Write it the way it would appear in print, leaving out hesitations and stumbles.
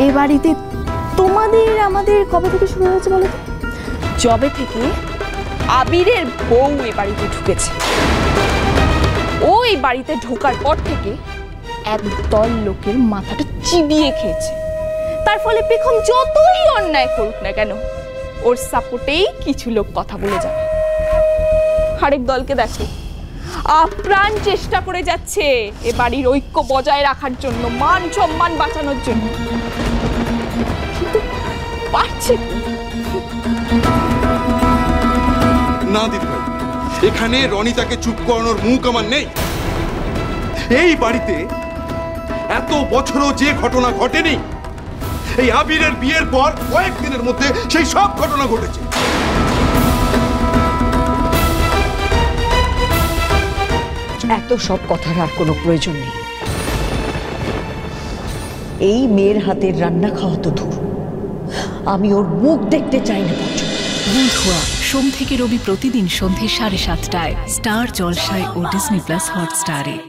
এ বাড়িতে তোমাদের আমাদের কবে থেকে শুরু হয়েছে বলো তো? যবে থেকে আবিরের বউ এ বাড়িতে ঢুকেছে, ও এই বাড়িতে ঢোকার পর থেকে একদল লোকের মাথাটা চিবিয়ে খেয়েছে। তার ফলে পেখম যতই অন্যায় করুক না কেন, ওর সাপোর্টেই কিছু লোক কথা বলে যাবে। আরেক দলকে দেখো, আপ্রাণ চেষ্টা করে যাচ্ছে এ বাড়ির ঐক্য বজায় রাখার জন্য, মান সম্মান বাঁচানোর জন্য, কিন্তু পারছে না। দিদি ভাই, এখানে রনিতাকে চুপ করানোর মুখ আমার নেই। এই বাড়িতে এত বছরও যে ঘটনা ঘটেনি, এই আবিরের বিয়ের পর কয়েকদিনের মধ্যে সেই সব ঘটনা ঘটেছে। এত সব কথার আর কোনো প্রয়োজন নেই। এই মেয়ের হাতের রান্না খাওয়া তো দূর, আমি ওর মুখ দেখতে চাই না। বুধুয়া সোম থেকে রবি প্রতিদিন সন্ধ্যে 7:30টায় স্টার জলসায় ও ডিজনি প্লাস হটস্টারে।